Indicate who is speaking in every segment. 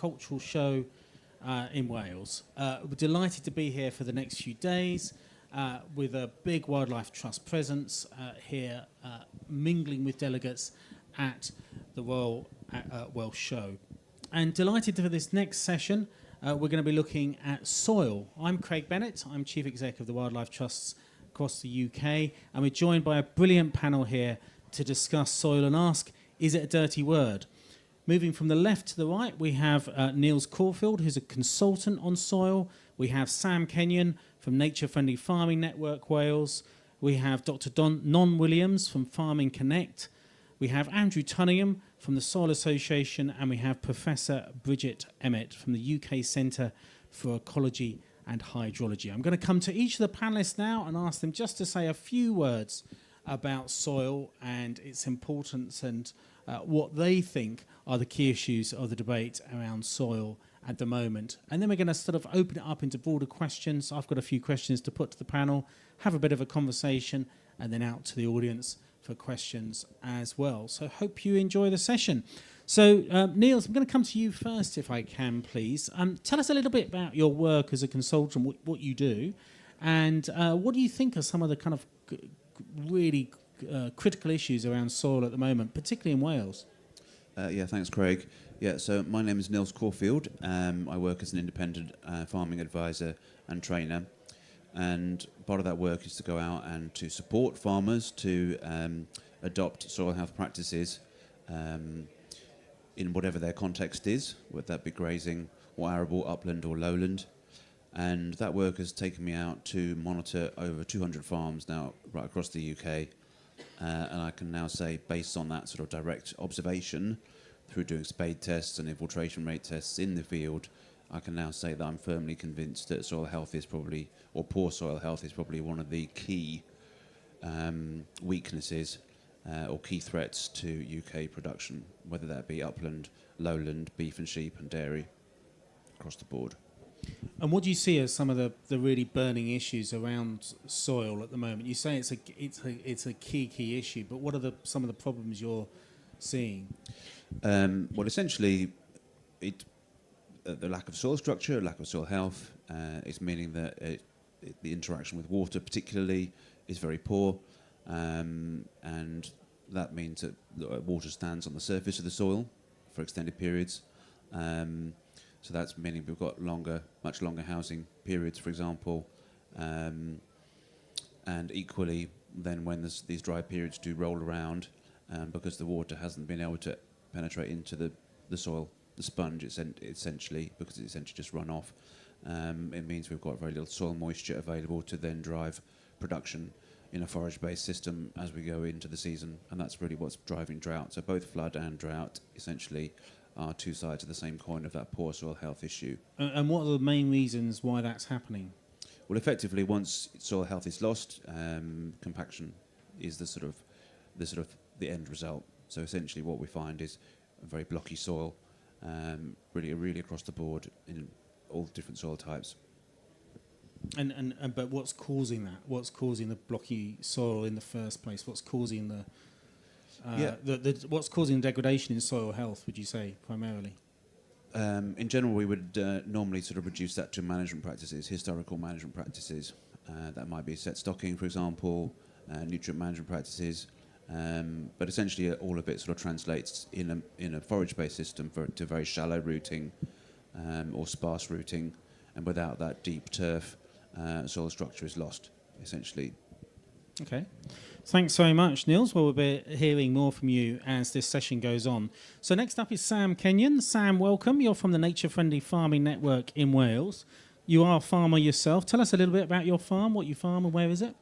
Speaker 1: agricultural show in Wales. We're delighted to be here for the next few days with a big Wildlife Trust presence here, mingling with delegates at the Royal Welsh Show. And delighted for this next session, we're going to be looking at soil. I'm Craig Bennett, I'm Chief Executive of the Wildlife Trusts across the UK, and we're joined by a brilliant panel here to discuss soil and ask, is it a dirty word? Moving from the left to the right, we have Niels Corfield, who's a consultant on soil. We have Sam Kenyon from Nature Friendly Farming Network Wales. We have Dr. Non Williams from Farming Connect. We have Andrew Tuddenham from the Soil Association, and we have Professor Bridget Emmett from the UK Centre for Ecology and Hydrology. I'm going to come to each of the panellists now and ask them just to say a few words about soil and its importance and what they think are the key issues of the debate around soil at the moment. And then we're going to sort of open it up into broader questions. I've got a few questions to put to the panel, have a bit of a conversation, and then out to the audience for questions as well. So hope you enjoy the session. So Niels, I'm going to come to you first if I can, please. Tell us a little bit about your work as a consultant, what you do, and what do you think are some of the kind of really critical issues around soil at the moment, particularly in Wales?
Speaker 2: Thanks, Craig. So my name is Niels Corfield. I work as an independent farming advisor and trainer. And part of that work is to go out and to support farmers to adopt soil health practices in whatever their context is, whether that be grazing or arable, upland or lowland. And that work has taken me out to monitor over 200 farms now right across the UK. And I can now say, based on that sort of direct observation, through doing spade tests and infiltration rate tests in the field, I can now say that I'm firmly convinced that soil health is probably, or poor soil health is probably one of the key weaknesses or key threats to UK production, whether that be upland, lowland, beef and sheep and dairy, across the board.
Speaker 1: And what do you see as some of the really burning issues around soil at the moment? You say it's a key issue, but what are some of the problems you're seeing?
Speaker 2: Well, essentially, the lack of soil structure, lack of soil health, is meaning that the interaction with water particularly is very poor, and that means that water stands on the surface of the soil for extended periods. So that's meaning we've got much longer housing periods, for example, and equally then when these dry periods do roll around, because the water hasn't been able to penetrate into the soil, the sponge essentially, because it's essentially just run off, it means we've got very little soil moisture available to then drive production in a forage-based system as we go into the season, and that's really what's driving drought. So both flood and drought essentially are two sides of the same coin of that poor soil health issue.
Speaker 1: And what are the main reasons why that's happening?
Speaker 2: Well, effectively, once soil health is lost, compaction is the end result. So essentially, what we find is a very blocky soil, really across the board in all different soil types.
Speaker 1: But what's causing that? What's causing the blocky soil in the first place? What's causing what's causing degradation in soil health, would you say, primarily?
Speaker 2: In general, we would normally sort of reduce that to management practices, historical management practices. That might be set stocking, for example, nutrient management practices. But essentially, all of it sort of translates in a forage-based system to very shallow rooting or sparse rooting, and without that deep turf, soil structure is lost, essentially.
Speaker 1: Okay. Thanks very much, Niels. Well, we'll be hearing more from you as this session goes on. So next up is Sam Kenyon. Sam, welcome. You're from the Nature Friendly Farming Network in Wales. You are a farmer yourself. Tell us a little bit about your farm, what you farm and where is it?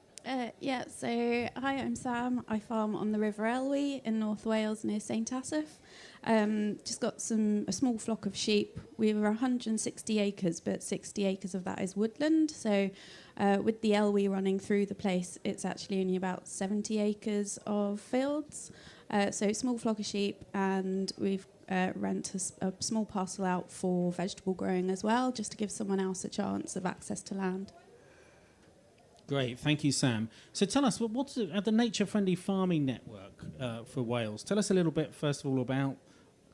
Speaker 3: So hi, I'm Sam. I farm on the River Elwy in North Wales near St Asaph. Just got a small flock of sheep. We have 160 acres, but 60 acres of that is woodland. So with the Elwy running through the place, it's actually only about 70 acres of fields. So small flock of sheep, and we've rent a small parcel out for vegetable growing as well, just to give someone else a chance of access to land.
Speaker 1: Great, thank you, Sam. So tell us, what's the Nature Friendly Farming Network for Wales? Tell us a little bit, first of all, about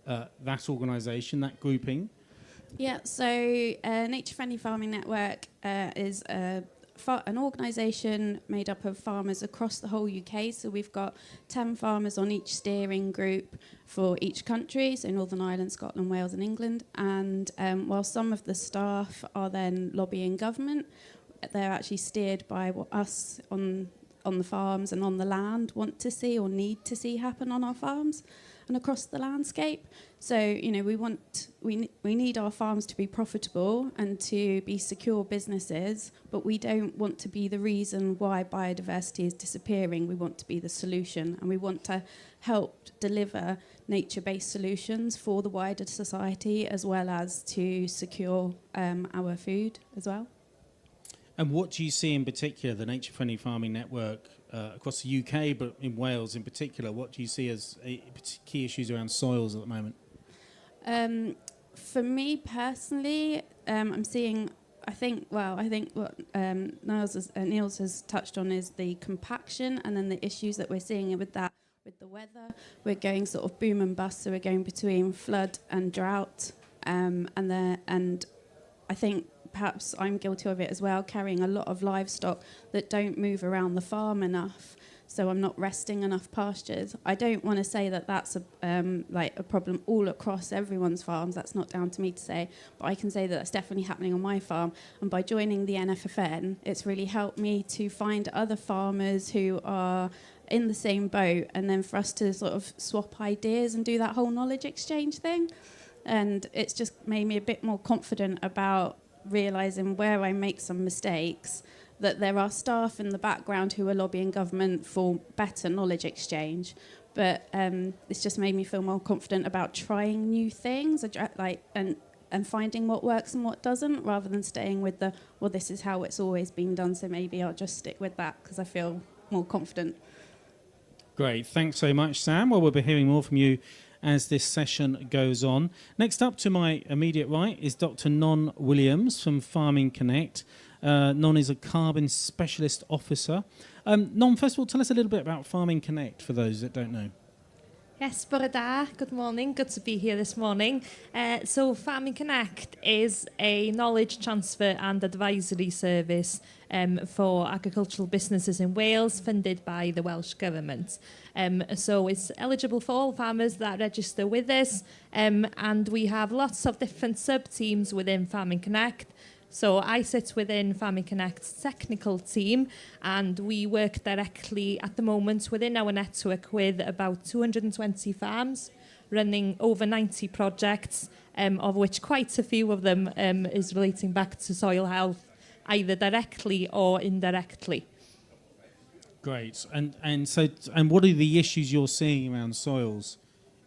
Speaker 1: that organisation, that grouping,
Speaker 3: Yeah, so Nature Friendly Farming Network is an organisation made up of farmers across the whole UK. So we've got 10 farmers on each steering group for each country, so Northern Ireland, Scotland, Wales and England. And while some of the staff are then lobbying government, they're actually steered by what us on the farms and on the land want to see or need to see happen on our farms and across the landscape. So, you know, we need our farms to be profitable and to be secure businesses, but we don't want to be the reason why biodiversity is disappearing. We want to be the solution, and we want to help deliver nature-based solutions for the wider society, as well as to secure our food as well.
Speaker 1: And what do you see in particular, the Nature Friendly Farming Network across the UK, but in Wales in particular, what do you see as key issues around soils at the moment?
Speaker 3: For me personally, I'm seeing, I think what Niels has touched on is the compaction, and then the issues that we're seeing with that, with the weather. We're going sort of boom and bust, so we're going between flood and drought, and I think perhaps I'm guilty of it as well, carrying a lot of livestock that don't move around the farm enough, so I'm not resting enough pastures. I don't want to say that that's a problem all across everyone's farms. That's not down to me to say, but I can say that that's definitely happening on my farm. And by joining the NFFN, it's really helped me to find other farmers who are in the same boat, and then for us to sort of swap ideas and do that whole knowledge exchange thing. And it's just made me a bit more confident about realising where I make some mistakes, that there are staff in the background who are lobbying government for better knowledge exchange. But it's just made me feel more confident about trying new things, and finding what works and what doesn't, rather than staying with this is how it's always been done, so maybe I'll just stick with that because I feel more confident.
Speaker 1: Great, thanks so much, Sam. Well, we'll be hearing more from you as this session goes on. Next up to my immediate right is Dr. Non Williams from Farming Connect. Non is a carbon specialist officer. Non, first of all, tell us a little bit about Farming Connect for those that don't know.
Speaker 4: Yes, bore da. Good morning. Good to be here this morning. So Farming Connect is a knowledge transfer and advisory service for agricultural businesses in Wales, funded by the Welsh Government. So it's eligible for all farmers that register with us, and we have lots of different sub-teams within Farming Connect. So I sit within Farming Connect's technical team, and we work directly at the moment within our network with about 220 farms, running over 90 projects, of which quite a few of them is relating back to soil health, either directly or indirectly.
Speaker 1: Great. And what are the issues you're seeing around soils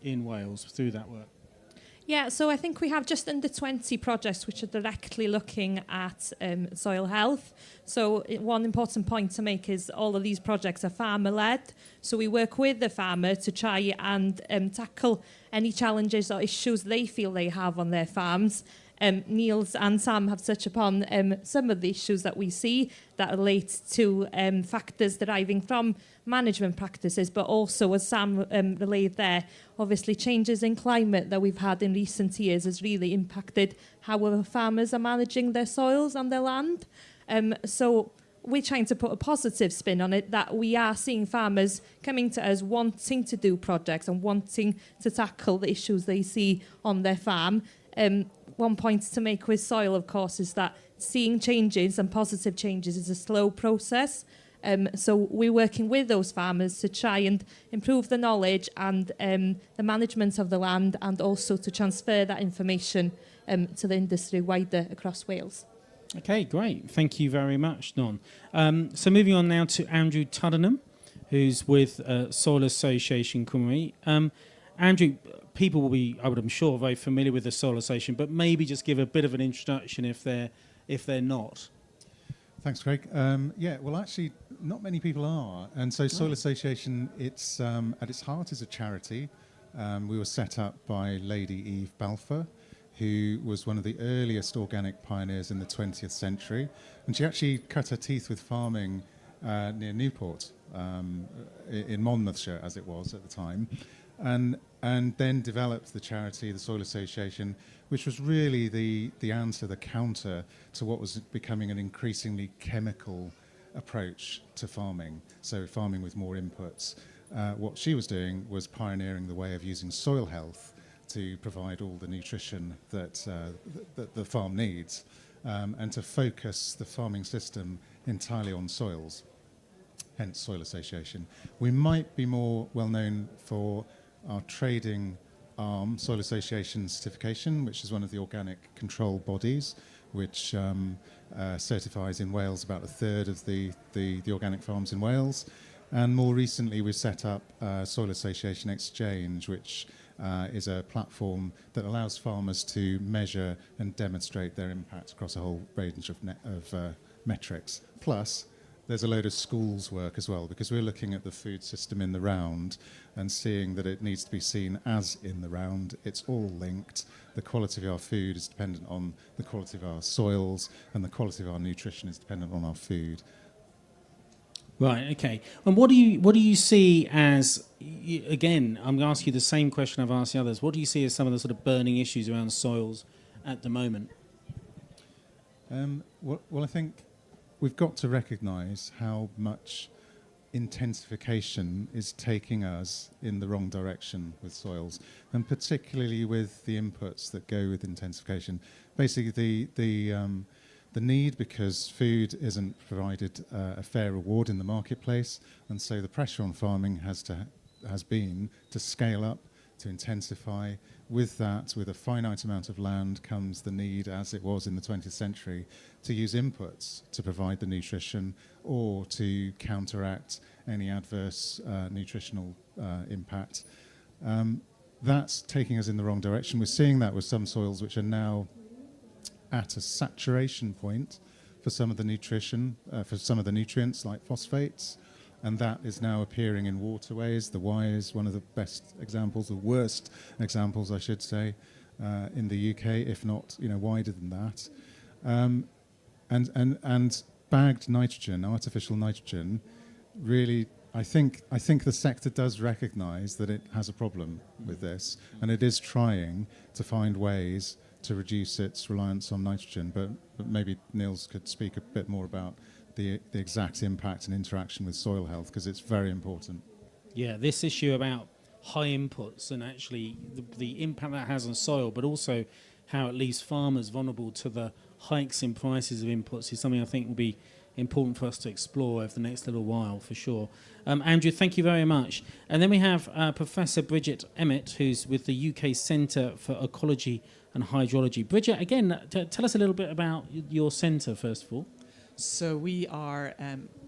Speaker 1: in Wales through that work?
Speaker 4: Yeah, so I think we have just under 20 projects which are directly looking at soil health. So one important point to make is all of these projects are farmer-led. So we work with the farmer to try and tackle any challenges or issues they feel they have on their farms. Niels and Sam have touched upon some of the issues that we see that relate to factors deriving from management practices, but also, as Sam relayed there, obviously changes in climate that we've had in recent years has really impacted how our farmers are managing their soils and their land. So we're trying to put a positive spin on it, that we are seeing farmers coming to us wanting to do projects and wanting to tackle the issues they see on their farm. One point to make with soil, of course, is that seeing changes and positive changes is a slow process. So we're working with those farmers to try and improve the knowledge and the management of the land, and also to transfer that information to the industry wider across Wales.
Speaker 1: Okay, great. Thank you very much, Non. So moving on now to Andrew Tuddenham, who's with Soil Association Cymru. Andrew, people will be, I'm sure, very familiar with the Soil Association, but maybe just give a bit of an introduction if they're not.
Speaker 5: Thanks, Craig. Well, actually, not many people are. And so Soil Association, it's at its heart is a charity. We were set up by Lady Eve Balfour, who was one of the earliest organic pioneers in the 20th century. And she actually cut her teeth with farming near Newport, in Monmouthshire, as it was at the time. and then developed the charity, the Soil Association, which was really the answer, the counter to what was becoming an increasingly chemical approach to farming, so farming with more inputs. What she was doing was pioneering the way of using soil health to provide all the nutrition that the farm needs, and to focus the farming system entirely on soils, hence Soil Association. We might be more well known for our trading arm, Soil Association Certification, which is one of the organic control bodies, which certifies in Wales about a third of the organic farms in Wales. And more recently, we've set up Soil Association Exchange, which is a platform that allows farmers to measure and demonstrate their impact across a whole range of metrics. Plus, there's a load of schools work as well, because we're looking at the food system in the round and seeing that it needs to be seen as in the round. It's all linked. The quality of our food is dependent on the quality of our soils, and the quality of our nutrition is dependent on our food.
Speaker 1: Right, okay. And what do you see as, again, I'm going to ask you the same question I've asked the others. What do you see as some of the sort of burning issues around soils at the moment?
Speaker 5: Well, I think we've got to recognise how much intensification is taking us in the wrong direction with soils, and particularly with the inputs that go with intensification. Basically, the need, because food isn't provided a fair reward in the marketplace, and so the pressure on farming has been to scale up, to intensify. With that, with a finite amount of land, comes the need, as it was in the 20th century, to use inputs to provide the nutrition or to counteract any adverse nutritional impact. That's taking us in the wrong direction. We're seeing that with some soils which are now at a saturation point for some of the nutrition, for some of the nutrients like phosphates, and that is now appearing in waterways. The Wye is one of the best examples, the worst examples, I should say, in the UK, if not, wider than that. And bagged nitrogen, artificial nitrogen, really, I think the sector does recognise that it has a problem with this, and it is trying to find ways to reduce its reliance on nitrogen. But maybe Niels could speak a bit more about the exact impact and interaction with soil health, because it's very important.
Speaker 1: Yeah, this issue about high inputs and actually the impact that has on soil, but also how it leaves farmers vulnerable to the hikes in prices of inputs, is something I think will be important for us to explore over the next little while, for sure. Andrew, thank you very much. And then we have Professor Bridget Emmett, who's with the UK Centre for Ecology and Hydrology. Bridget, again, tell us a little bit about your centre, first of all.
Speaker 6: So we are,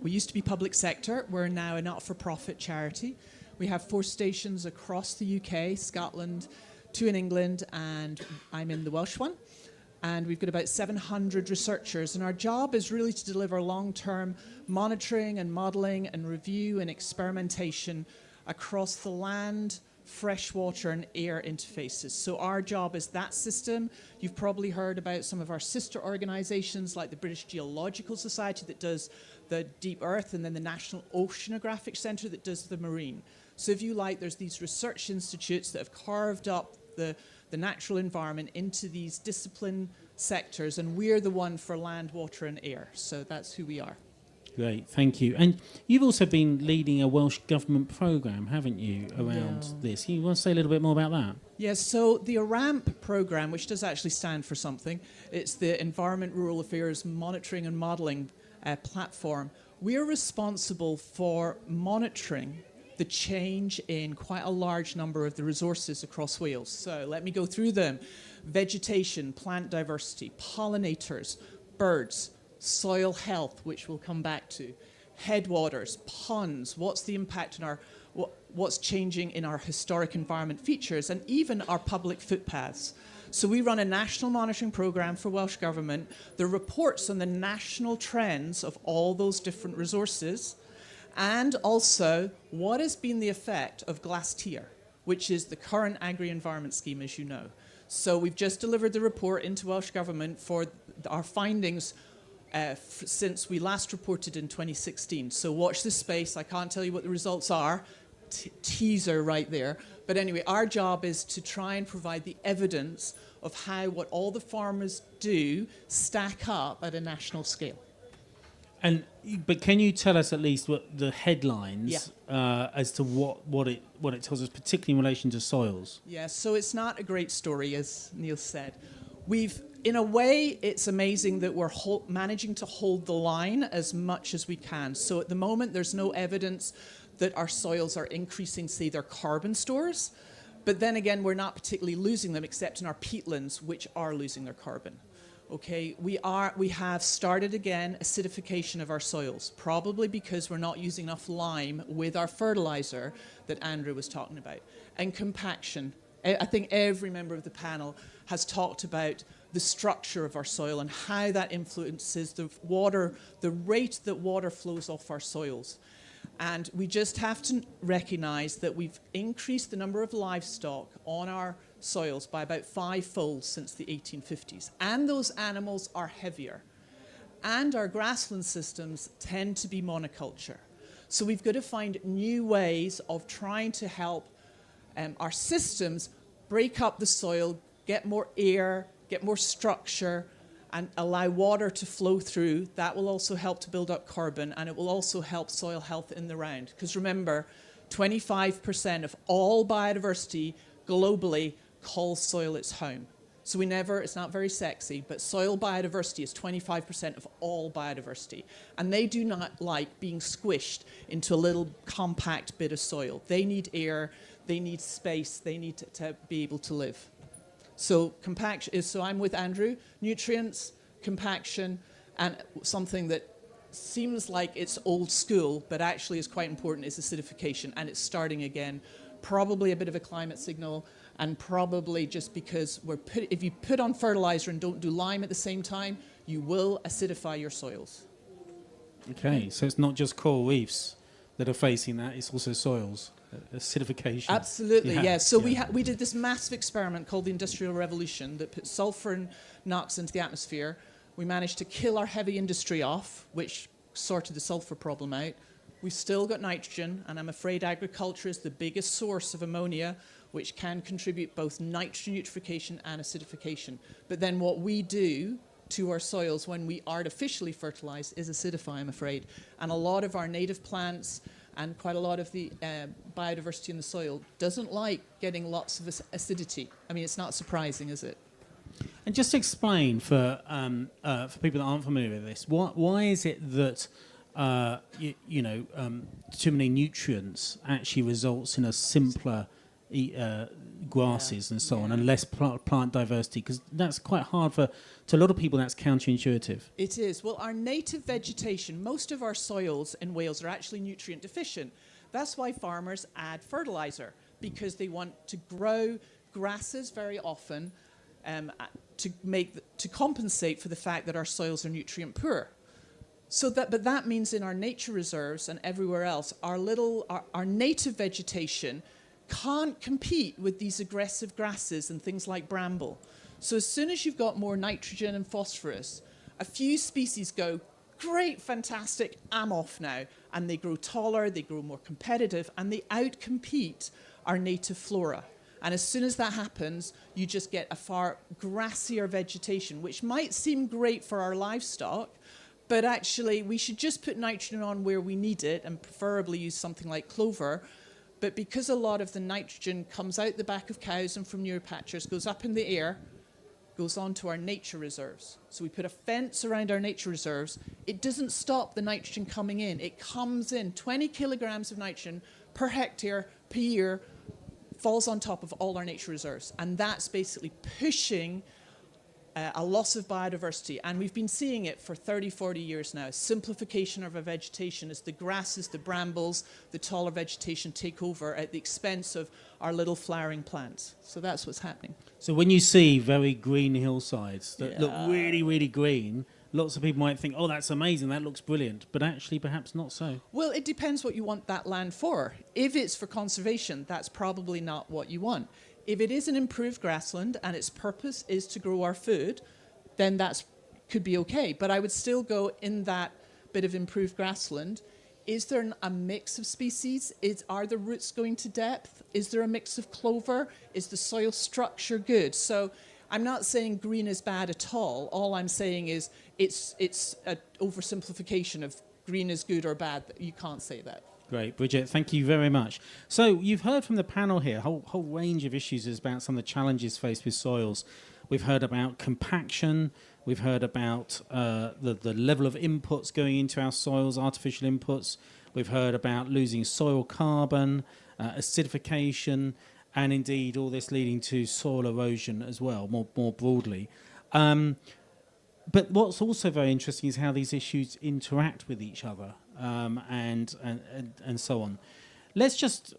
Speaker 6: we used to be public sector. We're now a not-for-profit charity. We have 4 stations across the UK, Scotland, 2 in England, and I'm in the Welsh one. And we've got about 700 researchers. And our job is really to deliver long-term monitoring and modelling and review and experimentation across the land, freshwater and air interfaces. So our job is that system. You've probably heard about some of our sister organisations like the British Geological Society that does the deep earth, and then the National Oceanographic Centre that does the marine. So if you like, there's these research institutes that have carved up the natural environment into these discipline sectors, and we're the one for land, water and air. So that's who we are.
Speaker 1: Great, thank you. And you've also been leading a Welsh Government programme, haven't you, around this? You want to say a little bit more about that?
Speaker 6: Yes, so the ARAMP programme, which does actually stand for something, it's the Environment Rural Affairs Monitoring and Modelling platform. We're responsible for monitoring the change in quite a large number of the resources across Wales. So let me go through them. Vegetation, plant diversity, pollinators, birds, soil health, which we'll come back to, headwaters, ponds, what's the impact on our, what's changing in our historic environment features, and even our public footpaths. So we run a national monitoring programme for Welsh Government. The reports on the national trends of all those different resources, and also what has been the effect of Glass-Tir, which is the current agri-environment scheme, as you know. So we've just delivered the report into Welsh Government for our findings since we last reported in 2016. So watch this space. I can't tell you what the results are, teaser right there. But anyway, our job is to try and provide the evidence of how what all the farmers do stack up at a national scale.
Speaker 1: But can you tell us at least what the headlines as to what it tells us, particularly in relation to soils?
Speaker 6: Yeah, so it's not a great story, as Niels said. In a way, it's amazing that we're managing to hold the line as much as we can. So at the moment, there's no evidence that our soils are increasing, say, their carbon stores. But then again, we're not particularly losing them, except in our peatlands, which are losing their carbon. Okay, we have started again acidification of our soils, probably because we're not using enough lime with our fertilizer that Andrew was talking about. And compaction. I think every member of the panel has talked about the structure of our soil and how that influences the rate that water flows off our soils. And we just have to recognize that we've increased the number of livestock on our soils by about 5-fold since the 1850s. And those animals are heavier. And our grassland systems tend to be monoculture. So we've got to find new ways of trying to help our systems break up the soil, get more air, get more structure, and allow water to flow through. That will also help to build up carbon, and it will also help soil health in the round. Because remember, 25% of all biodiversity globally calls soil its home. So it's not very sexy, but soil biodiversity is 25% of all biodiversity. And they do not like being squished into a little compact bit of soil. They need air, they need space, they need to be able to live. So compaction so I'm with Andrew, nutrients, compaction, and something that seems like it's old school, but actually is quite important, is acidification, and it's starting again. Probably a bit of a climate signal, and probably just because if you put on fertilizer and don't do lime at the same time, you will acidify your soils.
Speaker 1: Okay, so it's not just coral reefs that are facing that, it's also soils, acidification.
Speaker 6: Absolutely, yeah. So we did this massive experiment called the Industrial Revolution that put sulfur and NOx into the atmosphere. We managed to kill our heavy industry off, which sorted the sulfur problem out. We've still got nitrogen, and I'm afraid agriculture is the biggest source of ammonia, which can contribute both nitrogen eutrophication and acidification. But then what we do to our soils when we artificially fertilize is acidify, I'm afraid. And a lot of our native plants and quite a lot of the biodiversity in the soil doesn't like getting lots of acidity. I mean, it's not surprising, is it?
Speaker 1: And just explain for people that aren't familiar with this, why is it that too many nutrients actually results in a simpler grasses and so on, and less plant diversity? Because that's quite hard to a lot of people. That's counterintuitive.
Speaker 6: It is. Well, our native vegetation, most of our soils in Wales are actually nutrient deficient. That's why farmers add fertilizer, because they want to grow grasses very often to compensate for the fact that our soils are nutrient poor. But that means in our nature reserves and everywhere else, our native vegetation can't compete with these aggressive grasses and things like bramble. So as soon as you've got more nitrogen and phosphorus, a few species go, great, fantastic, I'm off now. And they grow taller, they grow more competitive, and they outcompete our native flora. And as soon as that happens, you just get a far grassier vegetation, which might seem great for our livestock, but actually we should just put nitrogen on where we need it, and preferably use something like clover. But because a lot of the nitrogen comes out the back of cows and from near pastures, goes up in the air, goes on to our nature reserves. So we put a fence around our nature reserves. It doesn't stop the nitrogen coming in. It comes in. 20 kilograms of nitrogen per hectare per year falls on top of all our nature reserves. And that's basically pushing a loss of biodiversity. And we've been seeing it for 30, 40 years now. Simplification of our vegetation as the grasses, the brambles, the taller vegetation take over at the expense of our little flowering plants. So that's what's happening.
Speaker 1: So when you see very green hillsides that look really, really green, lots of people might think, oh, that's amazing, that looks brilliant, but actually perhaps not so.
Speaker 6: Well, it depends what you want that land for. If it's for conservation, that's probably not what you want. If it is an improved grassland and its purpose is to grow our food, then that could be okay. But I would still go in that bit of improved grassland is there a mix of species? Are the roots going to depth? Is there a mix of clover? Is the soil structure good? So I'm not saying green is bad at all. All I'm saying is it's an oversimplification of green is good or bad. You can't say that.
Speaker 1: Great, Bridget, thank you very much. So you've heard from the panel here, a whole range of issues about some of the challenges faced with soils. We've heard about compaction. We've heard about the level of inputs going into our soils, artificial inputs. We've heard about losing soil carbon, acidification, and indeed all this leading to soil erosion as well, more broadly. But what's also very interesting is how these issues interact with each other, and so on. Let's just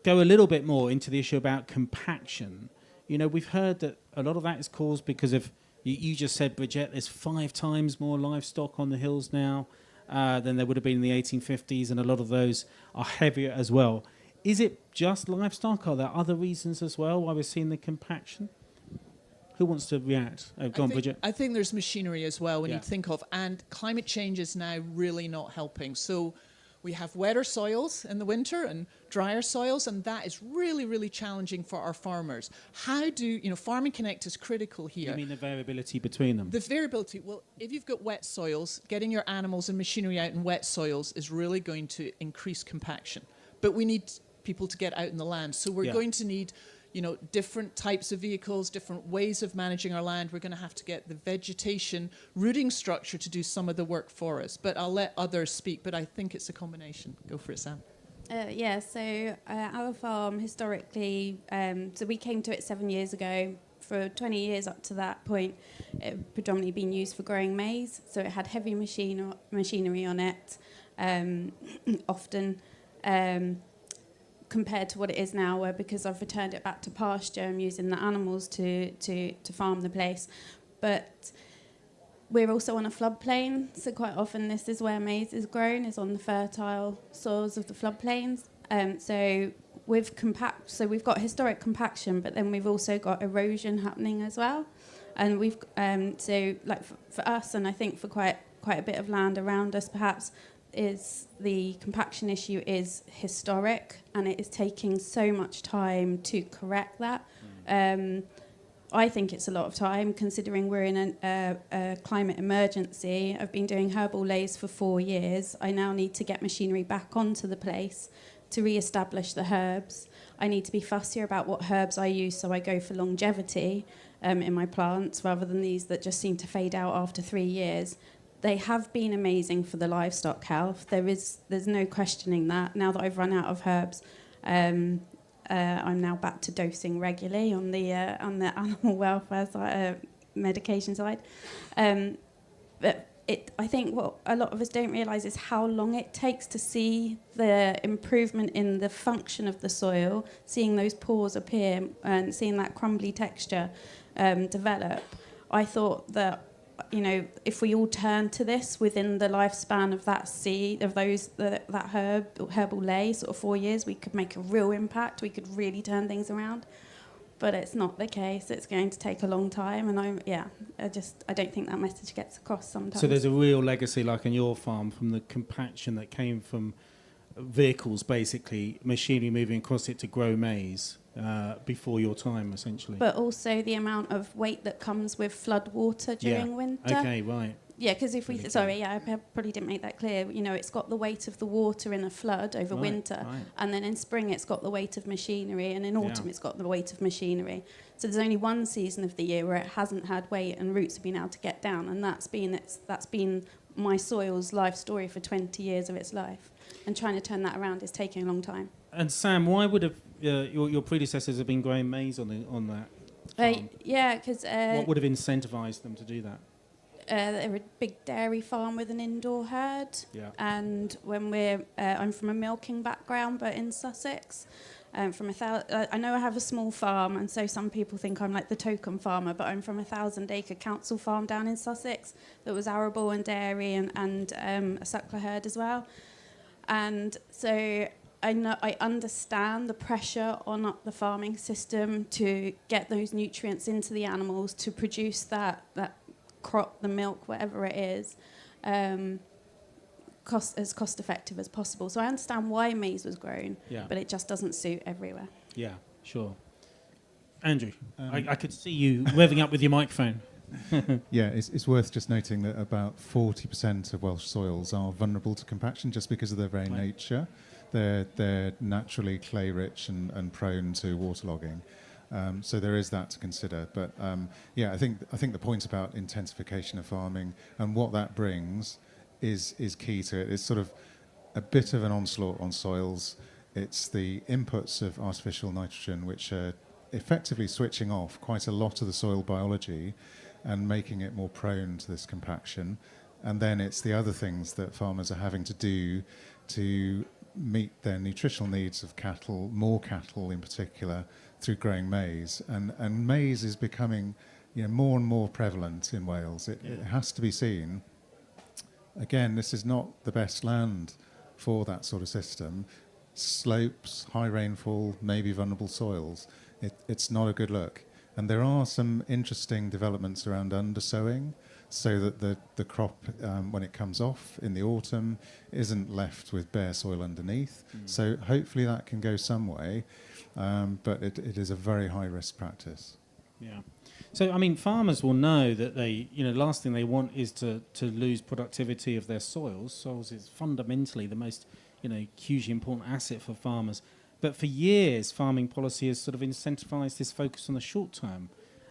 Speaker 1: go a little bit more into the issue about compaction. You know, we've heard that a lot of that is caused because of, you just said, Bridget, there's 5 times more livestock on the hills now than there would have been in the 1850s, and a lot of those are heavier as well. Is it just livestock? Are there other reasons as well why we're seeing the compaction? Who wants to react? Go on, Bridget.
Speaker 6: I think there's machinery as well we
Speaker 1: Yeah.
Speaker 6: need to think of. And climate change is now really not helping. So we have wetter soils in the winter and drier soils, and that is really, really challenging for our farmers. How do, Farming Connect is critical here.
Speaker 1: You mean the variability between them?
Speaker 6: The variability, well, if you've got wet soils, getting your animals and machinery out in wet soils is really going to increase compaction. But we need people to get out in the land. So we're going to need different types of vehicles, different ways of managing our land. We're going to have to get the vegetation rooting structure to do some of the work for us. But I'll let others speak, but I think it's a combination. Go for it, Sam.
Speaker 3: So our farm historically, so we came to it 7 years ago. For 20 years up to that point, it had predominantly been used for growing maize. So it had heavy machinery on it, often. Compared to what it is now, where because I've returned it back to pasture, I'm using the animals to farm the place. But we're also on a floodplain, so quite often this is where maize is grown, is on the fertile soils of the floodplains. So we've got historic compaction, but then we've also got erosion happening as well. And we've for us, and I think for quite a bit of land around us, perhaps, is the compaction issue is historic, and it is taking so much time to correct that. I think it's a lot of time, considering we're in a climate emergency. I've been doing herbal lays for 4 years. I now need to get machinery back onto the place to re-establish the herbs. I need to be fussier about what herbs I use, so I go for longevity in my plants, rather than these that just seem to fade out after 3 years. They have been amazing for the livestock health. There's no questioning that. Now that I've run out of herbs, I'm now back to dosing regularly on the animal welfare side, medication side. But I think what a lot of us don't realise is how long it takes to see the improvement in the function of the soil, seeing those pores appear and seeing that crumbly texture develop. I thought that, if we all turn to this within the lifespan of that seed, of that herbal lay, sort of 4 years, we could make a real impact. We could really turn things around. But it's not the case. It's going to take a long time, and I don't think that message gets across sometimes.
Speaker 1: So there's a real legacy, like on your farm, from the compaction that came from vehicles, basically machinery moving across it to grow maize before your time, essentially.
Speaker 3: But also the amount of weight that comes with flood water during winter.
Speaker 1: Okay, right.
Speaker 3: Yeah, because if we... I probably didn't make that clear. It's got the weight of the water in a flood over winter.
Speaker 1: Right.
Speaker 3: And then in spring, it's got the weight of machinery. And in autumn, it's got the weight of machinery. So there's only one season of the year where it hasn't had weight and roots have been able to get down. And that's been my soil's life story for 20 years of its life. And trying to turn that around is taking a long time.
Speaker 1: And Sam, why would have your predecessors have been growing maize on that farm?
Speaker 3: Because...
Speaker 1: what would have incentivised them to do that?
Speaker 3: They're a big dairy farm with an indoor herd.
Speaker 1: Yeah.
Speaker 3: And when I'm from a milking background, but in Sussex. I know I have a small farm, and so some people think I'm like the token farmer, but I'm from a 1,000-acre council farm down in Sussex that was arable and dairy and a suckler herd as well. And so I understand the pressure on the farming system to get those nutrients into the animals to produce that crop, the milk, whatever it is. cost effective as possible. So I understand why maize was grown,
Speaker 1: Yeah.
Speaker 3: but it just doesn't suit everywhere.
Speaker 1: Yeah, sure. Andrew, I could see you revving up with your microphone.
Speaker 5: Yeah, it's worth just noting that about 40% of Welsh soils are vulnerable to compaction just because of their very nature. They're naturally clay-rich and prone to waterlogging. So there is that to consider. But yeah, I think the point about intensification of farming and what that brings is key to it. It's sort of a bit of an onslaught on soils. It's the inputs of artificial nitrogen which are effectively switching off quite a lot of the soil biology and making it more prone to this compaction. And then it's the other things that farmers are having to do to meet their nutritional needs of cattle, more cattle in particular, through growing maize. And maize is becoming more and more prevalent in Wales. It has to be seen. Again, this is not the best land for that sort of system. Slopes, high rainfall, maybe vulnerable soils. It's not a good look. And there are some interesting developments around undersowing so that the crop, when it comes off in the autumn, isn't left with bare soil underneath. So hopefully that can go some way, but it is a very high-risk practice.
Speaker 1: Yeah. So, I mean, farmers will know that they, last thing they want is to lose productivity of their soils. Soils is fundamentally the most, hugely important asset for farmers. But for years, farming policy has sort of incentivised this focus on the short term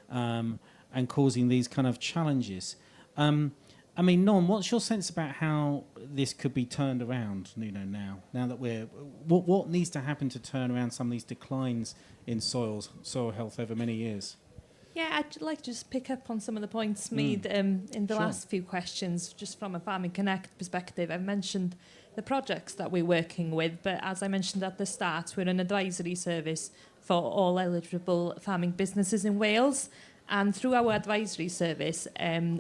Speaker 1: and causing these kind of challenges. I mean, Non, what's your sense about how this could be turned around, now that what needs to happen to turn around some of these declines in soil health over many years?
Speaker 4: Yeah, I'd like to just pick up on some of the points made in the last few questions, just from a Farming Connect perspective. I've mentioned the projects that we're working with, but as I mentioned at the start, we're an advisory service for all eligible farming businesses in Wales. And through our advisory service,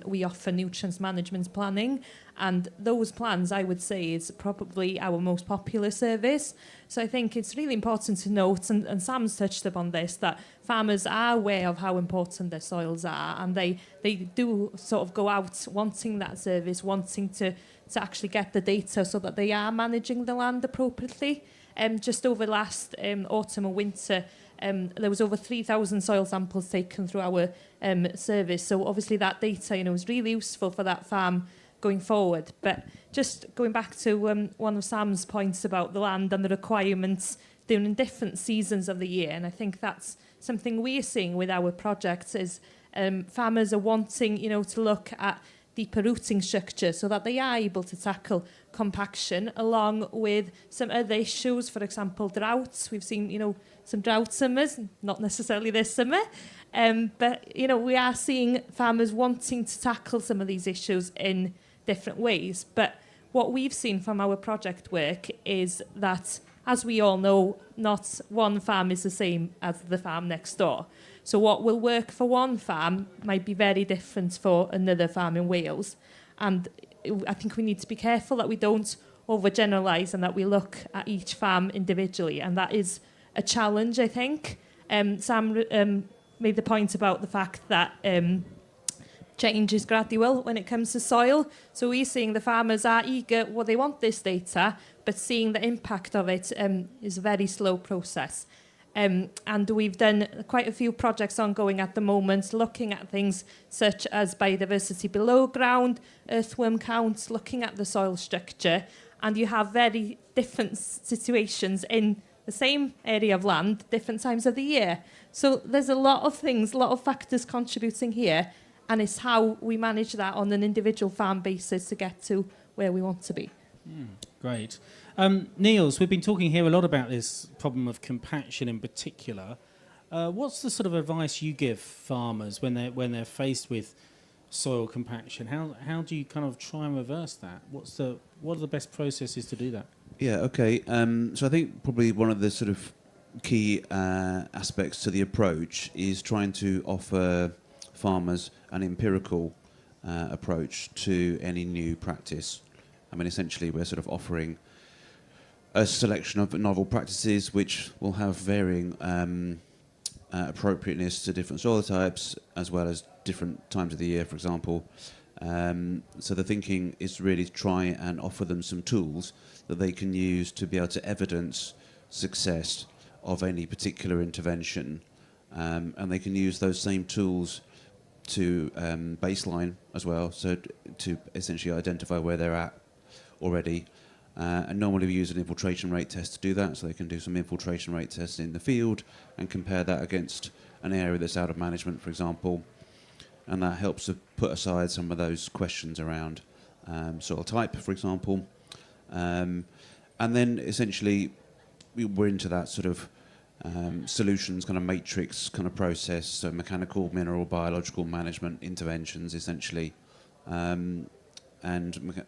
Speaker 4: we offer nutrients management planning. And those plans, I would say, is probably our most popular service. So I think it's really important to note, and Sam's touched upon this, that farmers are aware of how important their soils are. And they do sort of go out wanting that service, wanting to actually get the data so that they are managing the land appropriately. Just over last autumn or winter, there was over 3,000 soil samples taken through our service. So obviously that data, is really useful for that farm going forward. But just going back to one of Sam's points about the land and the requirements during different seasons of the year, and I think that's something we're seeing with our projects is farmers are wanting, to look at deeper rooting structure so that they are able to tackle compaction along with some other issues, for example, droughts. We've seen, some drought summers, not necessarily this summer, but, we are seeing farmers wanting to tackle some of these issues in different ways. But what we've seen from our project work is that, as we all know, not one farm is the same as the farm next door. So what will work for one farm might be very different for another farm in Wales. And I think we need to be careful that we don't overgeneralise and that we look at each farm individually. And that is a challenge, I think. Sam made the point about the fact that change is gradual when it comes to soil. So we're seeing the farmers are eager, they want this data, but seeing the impact of it is a very slow process. And we've done quite a few projects ongoing at the moment, looking at things such as biodiversity below ground, earthworm counts, looking at the soil structure. And you have very different situations in the same area of land, different times of the year. So there's a lot of things, a lot of factors contributing here. And it's how we manage that on an individual farm basis to get to where we want to be.
Speaker 1: Great. Niels, we've been talking here a lot about this problem of compaction in particular. What's the sort of advice you give farmers when they're faced with soil compaction? How do you kind of try and reverse that? What are the best processes to do that?
Speaker 2: Yeah, okay. So I think probably one of the sort of key aspects to the approach is trying to offer farmers an empirical approach to any new practice. I mean, essentially, we're sort of offering a selection of novel practices which will have varying appropriateness to different soil types, as well as different times of the year, for example. So the thinking is really to try and offer them some tools that they can use to be able to evidence success of any particular intervention. And they can use those same tools to baseline as well, so to essentially identify where they're at already. And normally we use an infiltration rate test to do that, so they can do some infiltration rate tests in the field and compare that against an area that's out of management, for example. And that helps to put aside some of those questions around soil type, for example. And then essentially we're into that sort of solutions kind of matrix kind of process, so mechanical, mineral, biological management interventions essentially. And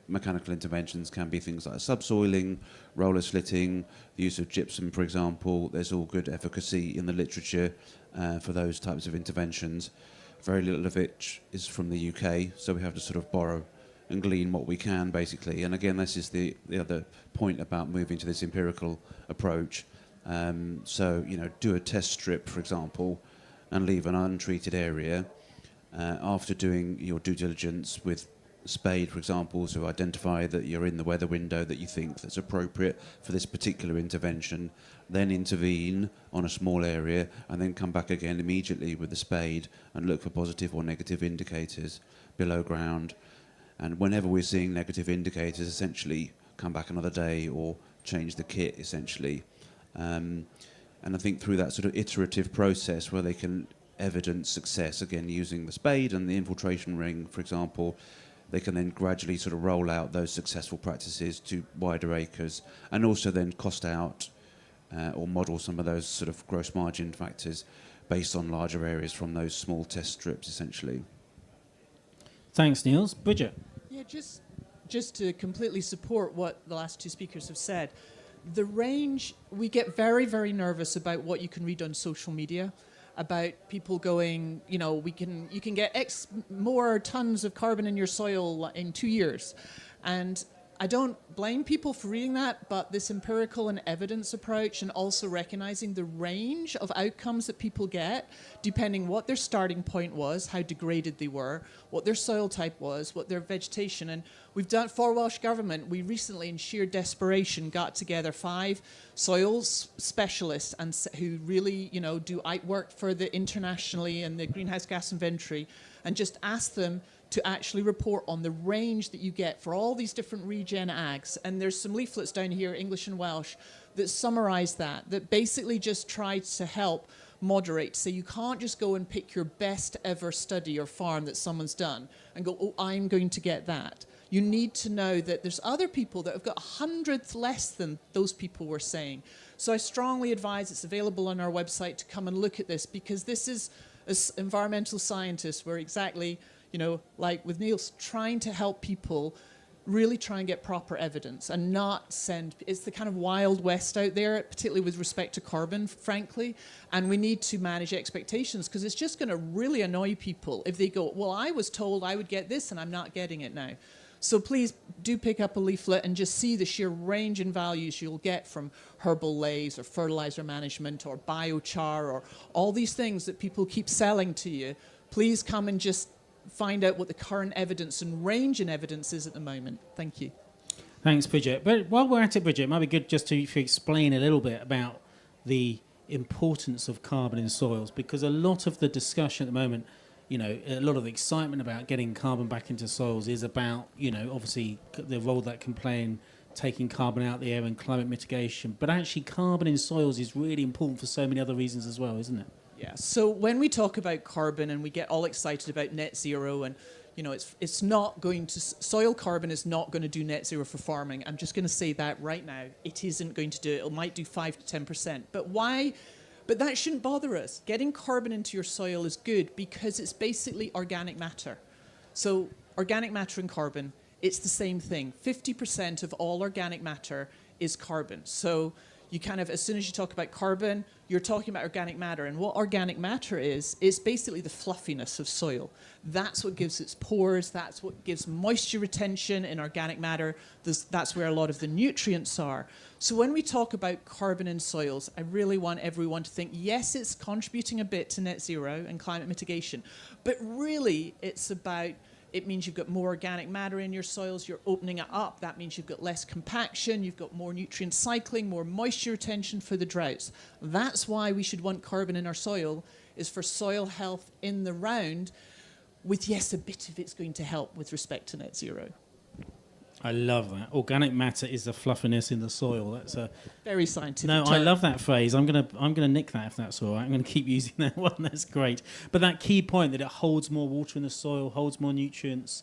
Speaker 2: mechanical interventions can be things like subsoiling, roller slitting, the use of gypsum, for example. There's all good efficacy in the literature for those types of interventions. Very little of it is from the UK, so we have to sort of borrow and glean what we can, basically. And again, this is the other point about moving to this empirical approach. So, you know, do a test strip, for example, and leave an untreated area after doing your due diligence with spade, for example, to identify that you're in the weather window that you think that's appropriate for this particular intervention, then intervene on a small area, and then come back again immediately with the spade and look for positive or negative indicators below ground. And whenever we're seeing negative indicators, essentially come back another day or change the kit, essentially. And I think through that sort of iterative process where they can evidence success, again using the spade and the infiltration ring, for example, they can then gradually sort of roll out those successful practices to wider acres, and also then cost out or model some of those sort of gross margin factors based on larger areas from those small test strips, essentially.
Speaker 1: Thanks, Niels. Bridget?
Speaker 6: Yeah, just to completely support what the last two speakers have said, the range, we get very, very nervous about what you can read on social media, about people going, you know, you can get X more tons of carbon in your soil in 2 years. And I don't blame people for reading that, but this empirical and evidence approach, and also recognizing the range of outcomes that people get, depending what their starting point was, how degraded they were, what their soil type was, what their vegetation. And we've done, for Welsh Government, we recently, in sheer desperation, got together 5 soils specialists and who really, you know, do work for the internationally and the greenhouse gas inventory, and just asked them to actually report on the range that you get for all these different regen ags. And there's some leaflets down here, English and Welsh, that summarize that basically just try to help moderate. So you can't just go and pick your best ever study or farm that someone's done and go, oh, I'm going to get that. You need to know that there's other people that have got 100th less than those people were saying. So I strongly advise, it's available on our website, to come and look at this, because this is, as environmental scientists, we're exactly, you know, like with Niels, trying to help people really try and get proper evidence and not send, it's the kind of wild west out there, particularly with respect to carbon, frankly, and we need to manage expectations, because it's just going to really annoy people if they go, well, I was told I would get this and I'm not getting it now. So please do pick up a leaflet and just see the sheer range in values you'll get from herbal lays or fertilizer management or biochar or all these things that people keep selling to you. Please come and just find out what the current evidence and range in evidence is at the moment. Thank you.
Speaker 1: Thanks, Bridget. But while we're at it, Bridget, it might be good just to explain a little bit about the importance of carbon in soils, because a lot of the discussion at the moment, you know, a lot of the excitement about getting carbon back into soils is about, you know, obviously the role that can play in taking carbon out of the air and climate mitigation. But actually carbon in soils is really important for so many other reasons as well, isn't it?
Speaker 6: Yeah, so when we talk about carbon and we get all excited about net zero, and you know, it's not going to, soil carbon is not going to do net zero for farming. I'm just going to say that right now. It isn't going to do it. It might do 5 to 10%. But why? But that shouldn't bother us. Getting carbon into your soil is good because it's basically organic matter. So organic matter and carbon, it's the same thing. 50% of all organic matter is carbon. So you kind of, as soon as you talk about carbon, you're talking about organic matter. And what organic matter is basically the fluffiness of soil. That's what gives its pores. That's what gives moisture retention in organic matter. That's where a lot of the nutrients are. So when we talk about carbon in soils, I really want everyone to think, yes, it's contributing a bit to net zero and climate mitigation, but really it's about it means you've got more organic matter in your soils, you're opening it up, that means you've got less compaction, you've got more nutrient cycling, more moisture retention for the droughts. That's why we should want carbon in our soil, is for soil health in the round, with, yes, a bit of it's going to help with respect to net zero.
Speaker 1: I love that. Organic matter is the fluffiness in the soil. That's a
Speaker 6: very scientific
Speaker 1: No,
Speaker 6: term.
Speaker 1: I love that phrase. I'm gonna nick that if that's all right. I'm gonna keep using that one. That's great. But that key point that it holds more water in the soil, holds more nutrients,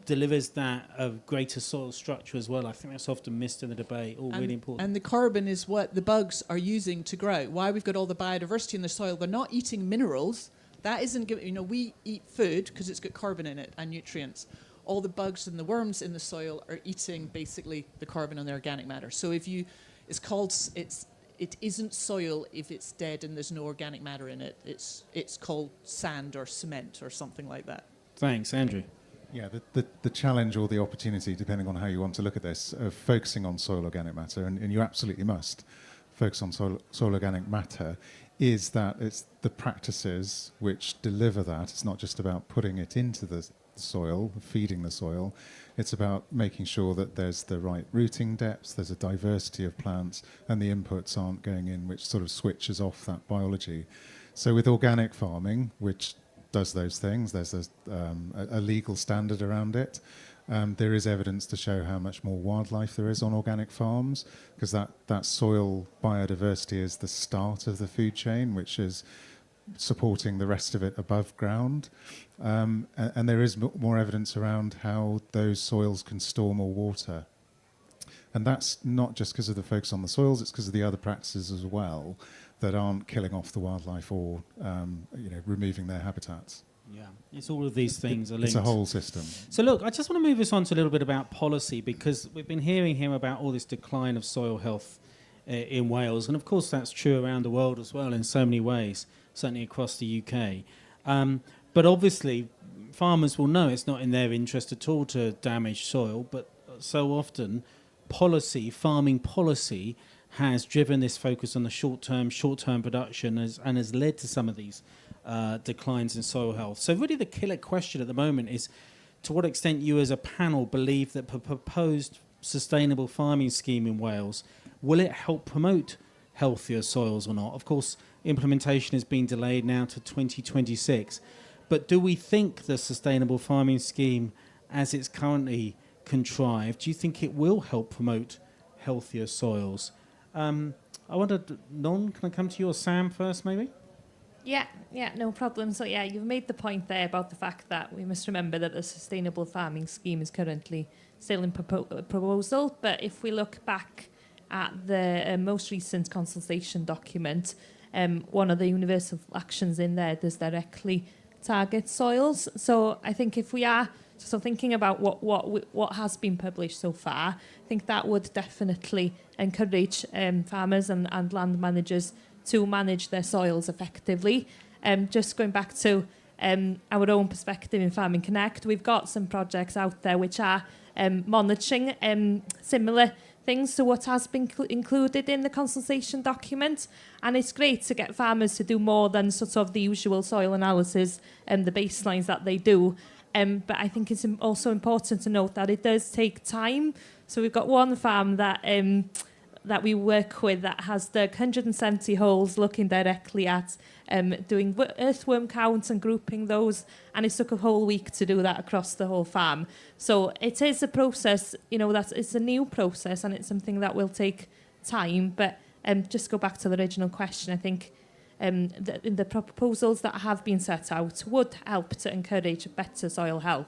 Speaker 1: delivers that greater soil structure as well. I think that's often missed in the debate. All really important.
Speaker 6: And the carbon is what the bugs are using to grow. Why we've got all the biodiversity in the soil? They're not eating minerals. That isn't good. We eat food because it's got carbon in it and nutrients. All the bugs and the worms in the soil are eating basically the carbon and the organic matter. So it isn't soil if it's dead and there's no organic matter in it. It's called sand or cement or something like that.
Speaker 1: Thanks, Andrew.
Speaker 5: Yeah, the challenge or the opportunity, depending on how you want to look at this, of focusing on soil organic matter, and you absolutely must focus on soil organic matter, is that it's the practices which deliver that. It's not just about putting it into the soil, feeding the soil. It's about making sure that there's the right rooting depths, there's a diversity of plants, and the inputs aren't going in, which sort of switches off that biology. So with organic farming, which does those things, there's a legal standard around it. There is evidence to show how much more wildlife there is on organic farms, because that soil biodiversity is the start of the food chain, which is supporting the rest of it above ground. And there is more evidence around how those soils can store more water. And that's not just because of the focus on the soils, it's because of the other practices as well that aren't killing off the wildlife or removing their habitats.
Speaker 1: Yeah, it's all of these things are linked.
Speaker 5: It's a whole system.
Speaker 1: So look, I just want to move us on to a little bit about policy, because we've been hearing here about all this decline of soil health in Wales, and of course that's true around the world as well in so many ways, certainly across the UK. But obviously farmers will know it's not in their interest at all to damage soil, but so often farming policy has driven this focus on the short-term production and has led to some of these declines in soil health. So really the killer question at the moment is, to what extent you as a panel believe that the proposed sustainable farming scheme in Wales, will it help promote healthier soils or not? Of course, implementation has been delayed now to 2026. But do we think the sustainable farming scheme, as it's currently contrived, do you think it will help promote healthier soils? I wondered, Non, can I come to you or Sam first, maybe?
Speaker 4: Yeah, no problem. So yeah, you've made the point there about the fact that we must remember that the sustainable farming scheme is currently still in proposal. But if we look back at the most recent consultation document, one of the universal actions in there does directly target soils. So I think if we are thinking about what has been published so far, I think that would definitely encourage farmers and land managers to manage their soils effectively. Just going back to our own perspective in Farming Connect, we've got some projects out there which are monitoring similar things to what has been included in the consultation document, and it's great to get farmers to do more than sort of the usual soil analysis and the baselines that they do. But I think it's also important to note that it does take time. So we've got one farm that we work with that has the 170 holes looking directly at doing earthworm counts and grouping those, and it took a whole week to do that across the whole farm. So it is a process, it's a new process, and it's something that will take time. But just go back to the original question, I think the proposals that have been set out would help to encourage better soil health.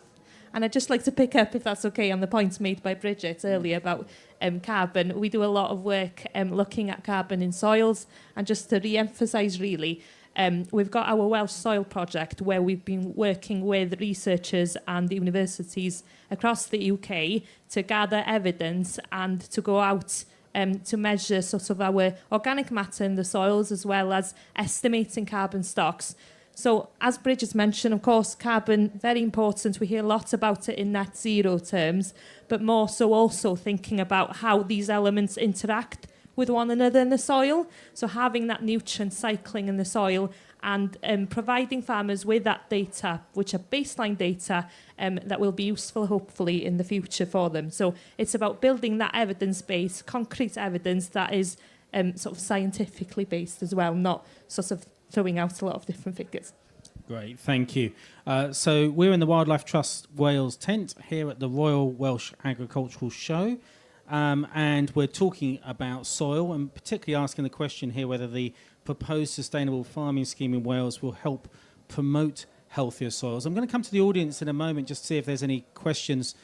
Speaker 4: And I'd just like to pick up, if that's okay, on the points made by Bridget earlier about carbon. We do a lot of work looking at carbon in soils, and just to re-emphasise really, we've got our Welsh Soil Project where we've been working with researchers and universities across the UK to gather evidence and to go out to measure sort of our organic matter in the soils, as well as estimating carbon stocks. So as Bridget mentioned, of course, carbon, very important. We hear a lot about it in net zero terms, but more so also thinking about how these elements interact with one another in the soil. So having that nutrient cycling in the soil and providing farmers with that data, which are baseline data, that will be useful, hopefully, in the future for them. So it's about building that evidence base, concrete evidence that is sort of scientifically based as well, not sort of throwing out a lot of different figures.
Speaker 1: Great, thank you. So we're in the Wildlife Trust Wales tent here at the Royal Welsh Agricultural Show, and we're talking about soil, and particularly asking the question here whether the proposed sustainable farming scheme in Wales will help promote healthier soils. I'm going to come to the audience in a moment just to see if there's any questions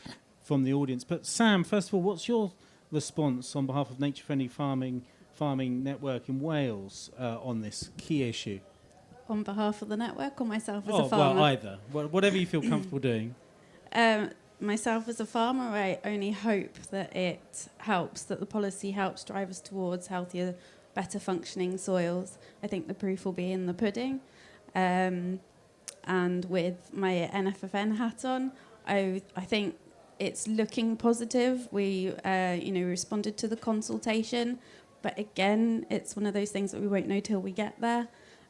Speaker 1: from the audience. But Sam, first of all, what's your response on behalf of Nature Friendly Farming Network in Wales on this key issue?
Speaker 3: On behalf of the network or myself as a farmer?
Speaker 1: Well, either. Whatever you feel comfortable doing.
Speaker 3: Myself as a farmer, I only hope that it helps, that the policy helps drive us towards healthier, better functioning soils. I think the proof will be in the pudding. And with my NFFN hat on, I think it's looking positive. We responded to the consultation, but again, it's one of those things that we won't know till we get there.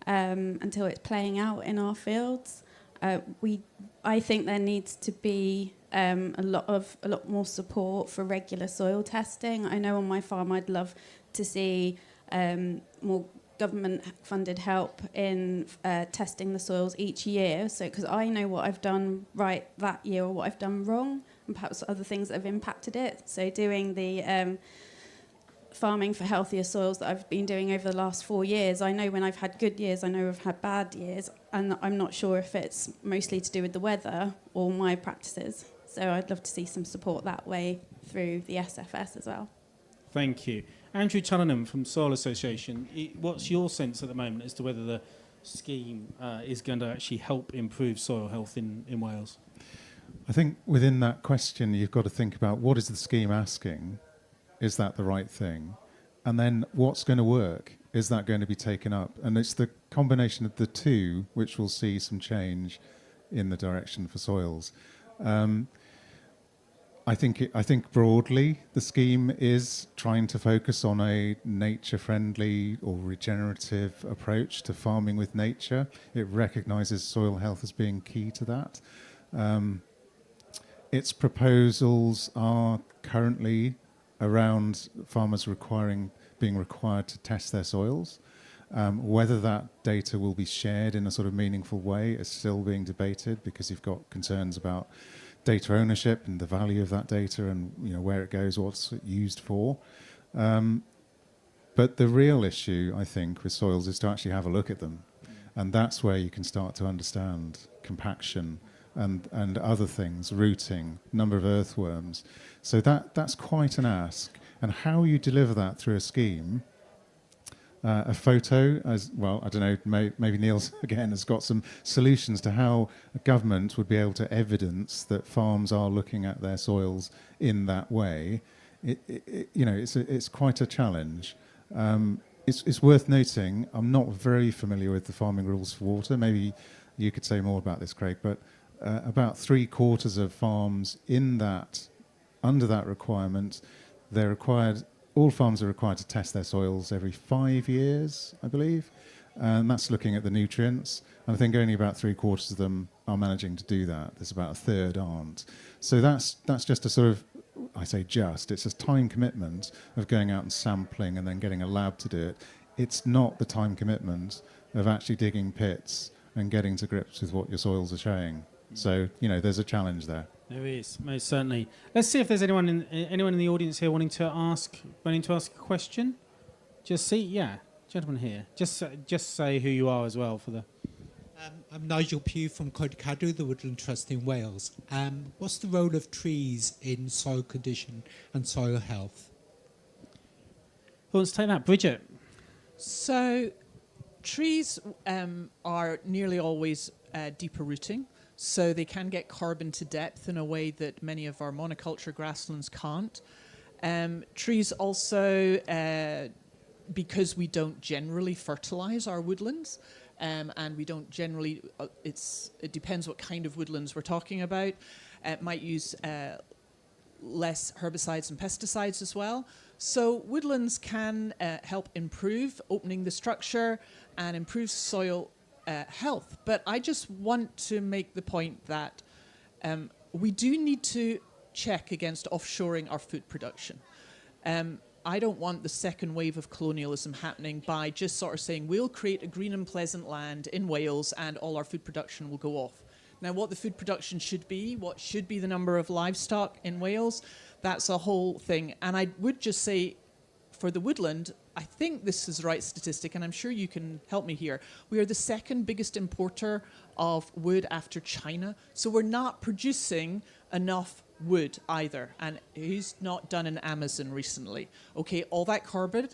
Speaker 3: Until it's playing out in our fields. I think there needs to be a lot more support for regular soil testing. I know on my farm I'd love to see more government-funded help in testing the soils each year. So, because I know what I've done right that year or what I've done wrong, and perhaps other things that have impacted it. So, doing the farming for healthier soils that I've been doing over the last 4 years, I know when I've had good years, I know I've had bad years, and I'm not sure if it's mostly to do with the weather or my practices. So I'd love to see some support that way through the SFS as well.
Speaker 1: Thank you. Andrew Tuddenham from Soil Association, what's your sense at the moment as to whether the scheme is going to actually help improve soil health in Wales?
Speaker 5: I think within that question, you've got to think about what is the scheme asking? Is that the right thing? And then what's going to work? Is that going to be taken up? And it's the combination of the two which will see some change in the direction for soils. I think broadly the scheme is trying to focus on a nature-friendly or regenerative approach to farming with nature. It recognises soil health as being key to that. Its proposals are currently around farmers being required to test their soils. Whether that data will be shared in a sort of meaningful way is still being debated, because you've got concerns about data ownership and the value of that data, and where it goes, what's it used for. But the real issue, I think, with soils is to actually have a look at them, and that's where you can start to understand compaction and other things, rooting, number of earthworms. So that's quite an ask. And how you deliver that through a scheme, a photo, as well, I don't know, maybe Niels, again, has got some solutions to how a government would be able to evidence that farms are looking at their soils in that way. It's quite a challenge. It's worth noting, I'm not very familiar with the farming rules for water. Maybe you could say more about this, Craig, but about 3/4 of farms under that requirement, all farms are required to test their soils every 5 years, I believe, and that's looking at the nutrients. And I think only about 3/4 of them are managing to do that. There's about a third aren't. So that's just a sort of, I say just, it's a time commitment of going out and sampling and then getting a lab to do it. It's not the time commitment of actually digging pits and getting to grips with what your soils are showing. So, there's a challenge there.
Speaker 1: There is, most certainly. Let's see if there's anyone in the audience here wanting to ask a question. Just see, yeah, gentleman here. Just say who you are as well for the.
Speaker 7: I'm Nigel Pugh from Codcadw, the Woodland Trust in Wales. What's the role of trees in soil condition and soil health?
Speaker 1: Who wants to take that? Bridget.
Speaker 6: So, trees are nearly always deeper rooting. So they can get carbon to depth in a way that many of our monoculture grasslands can't. Trees also, because we don't generally fertilise our woodlands, and we don't generally, it depends what kind of woodlands we're talking about, might use less herbicides and pesticides as well. So woodlands can help improve opening the structure and improve soil health. But I just want to make the point that we do need to check against offshoring our food production. I don't want the second wave of colonialism happening by just sort of saying we'll create a green and pleasant land in Wales and all our food production will go off. Now, what the food production should be, what should be the number of livestock in Wales, that's a whole thing. And I would just say for the woodland, I think this is the right statistic, and I'm sure you can help me here. We are the second biggest importer of wood after China. So we're not producing enough wood either. And who's not done an Amazon recently? Okay, all that cardboard,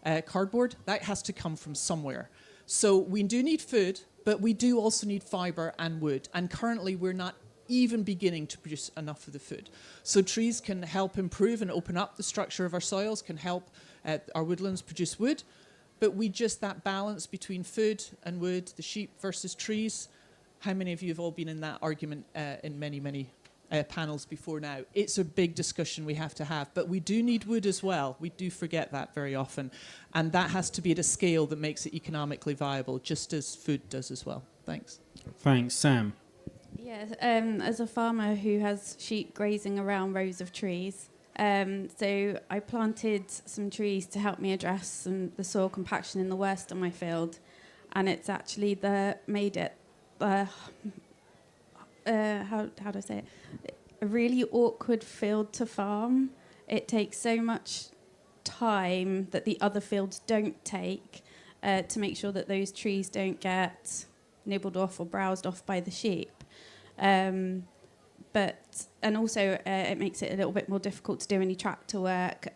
Speaker 6: that has to come from somewhere. So we do need food, but we do also need fiber and wood. And currently we're not even beginning to produce enough of the food. So trees can help improve and open up the structure of our soils, can help our woodlands produce wood. But that balance between food and wood, the sheep versus trees, how many of you have all been in that argument in many, many panels before now? It's a big discussion we have to have, but we do need wood as well. We do forget that very often, and that has to be at a scale that makes it economically viable, just as food does as well. Thanks.
Speaker 1: Thanks, Sam.
Speaker 3: Yeah, as a farmer who has sheep grazing around rows of trees, so I planted some trees to help me address the soil compaction in the worst of my field, and it's actually made it how do I say it? A really awkward field to farm. It takes so much time that the other fields don't take to make sure that those trees don't get nibbled off or browsed off by the sheep. And also it makes it a little bit more difficult to do any tractor work,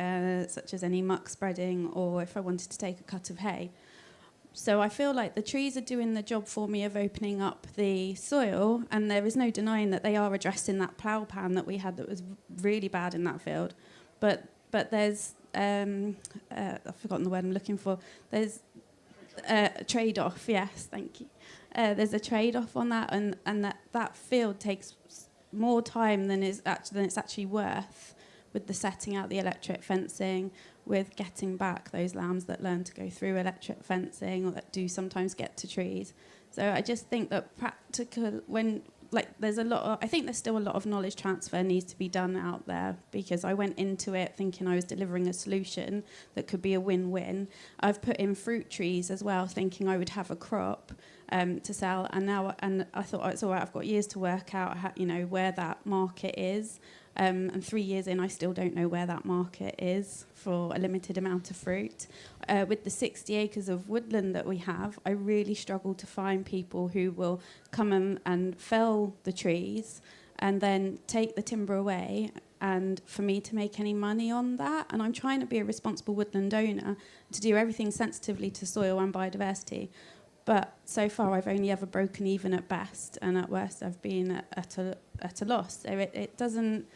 Speaker 3: such as any muck spreading, or if I wanted to take a cut of hay. So I feel like the trees are doing the job for me of opening up the soil, and there is no denying that they are addressing that plough pan that we had that was really bad in that field. But there's, I've forgotten the word I'm looking for, there's a trade-off, yes, thank you. There's a trade-off on that, and that field takes more time than it's actually worth, with the setting out the electric fencing, with getting back those lambs that learn to go through electric fencing or that do sometimes get to trees. So I just think that I think there's still a lot of knowledge transfer needs to be done out there, because I went into it thinking I was delivering a solution that could be a win-win. I've put in fruit trees as well, thinking I would have a crop to sell, and I thought, it's all right, I've got years to work out where that market is. And 3 years in, I still don't know where that market is for a limited amount of fruit. With the 60 acres of woodland that we have, I really struggle to find people who will come and fell the trees and then take the timber away, and for me to make any money on that. And I'm trying to be a responsible woodland owner, to do everything sensitively to soil and biodiversity. But so far, I've only ever broken even at best, and at worst, I've been at a loss. So it doesn't.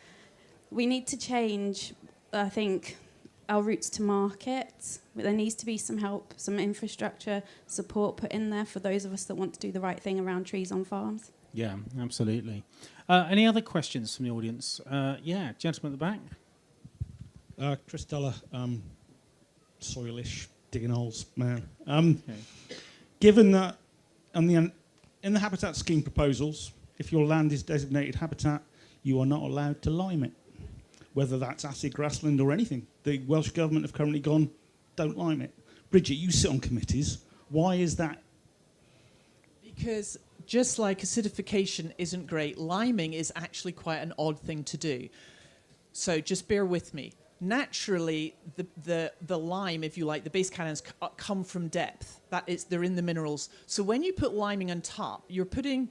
Speaker 3: We need to change, I think, our routes to market. There needs to be some help, some infrastructure support put in there for those of us that want to do the right thing around trees on farms.
Speaker 1: Yeah, absolutely. Any other questions from the audience? Yeah, gentleman at the back.
Speaker 8: Chris Deller, soilish, digging holes, man.
Speaker 1: Okay.
Speaker 8: Given that in the habitat scheme proposals, if your land is designated habitat, you are not allowed to lime it, whether that's acid grassland or anything. The Welsh Government have currently gone, don't lime it. Bridget, you sit on committees. Why is that?
Speaker 6: Because just like acidification isn't great, liming is actually quite an odd thing to do. So just bear with me. Naturally, the lime, if you like, the base canyons come from depth. They're in the minerals. So when you put liming on top, you're putting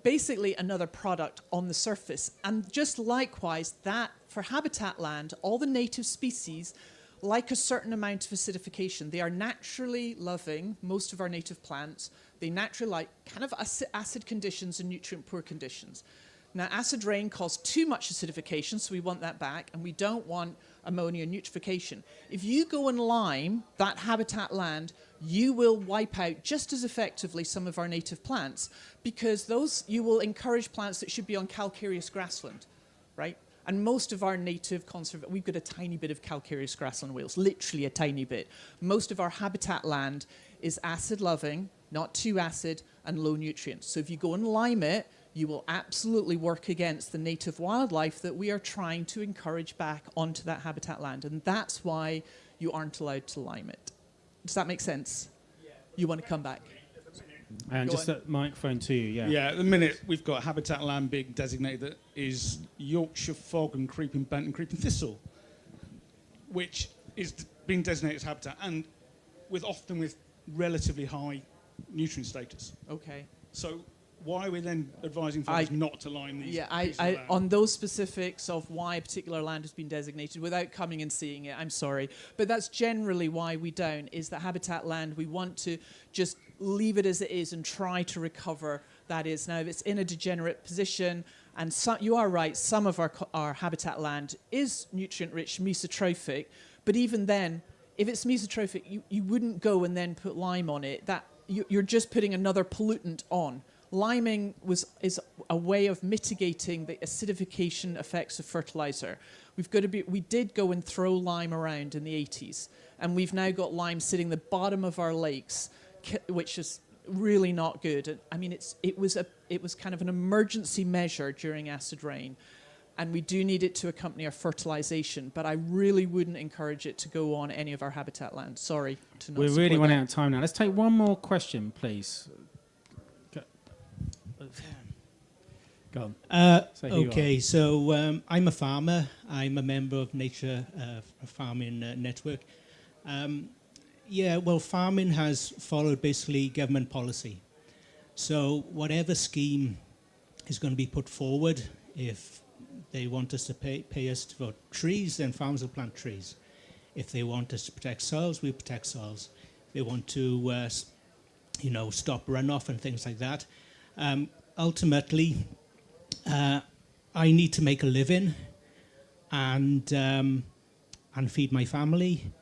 Speaker 6: basically another product on the surface. And just likewise, that for habitat land, all the native species like a certain amount of acidification. They are naturally loving, most of our native plants. They naturally like kind of acid conditions and nutrient-poor conditions. Now, acid rain caused too much acidification, so we want that back, and we don't want ammonia and eutrophication. If you go and lime that habitat land, you will wipe out just as effectively some of our native plants, because you will encourage plants that should be on calcareous grassland, right? And most of our native we've got a tiny bit of calcareous grassland in Wales, literally a tiny bit. Most of our habitat land is acid-loving, not too acid, and low nutrients. So if you go and lime it, you will absolutely work against the native wildlife that we are trying to encourage back onto that habitat land. And that's why you aren't allowed to lime it. Does that make sense? Yeah. You want to come back?
Speaker 1: And
Speaker 6: Go
Speaker 1: just
Speaker 6: on.
Speaker 1: a microphone to you, yeah.
Speaker 8: Yeah, at the minute we've got habitat land being designated that is Yorkshire fog and creeping bent and creeping thistle, which is being designated as habitat, and often with relatively high nutrient status.
Speaker 6: Okay.
Speaker 8: So why are we then advising farmers not to lime these pieces of land?
Speaker 6: On those specifics of why a particular land has been designated, without coming and seeing it, I'm sorry. But that's generally why we don't, is that habitat land, we want to just leave it as it is and try to recover that is. Now, if it's in a degenerate position, and you are right, some of our habitat land is nutrient-rich, mesotrophic, but even then, if it's mesotrophic, you wouldn't go and then put lime on it. You're just putting another pollutant on. Liming is a way of mitigating the acidification effects of fertilizer. We did go and throw lime around in the 80s, and we've now got lime sitting the bottom of our lakes, which is really not good. I mean, it was kind of an emergency measure during acid rain, and we do need it to accompany our fertilization. But I really wouldn't encourage it to go on any of our habitat land. Sorry to not.
Speaker 1: We're really running out of time now. Let's take one more question, please. Go on.
Speaker 9: Okay, so I'm a farmer. I'm a member of Nature Farming Network. Farming has followed basically government policy. So whatever scheme is going to be put forward, if they want us to pay us for trees, then farmers will plant trees. If they want us to protect soils, we protect soils. If they want to, stop runoff and things like that. Ultimately, I need to make a living and feed my family.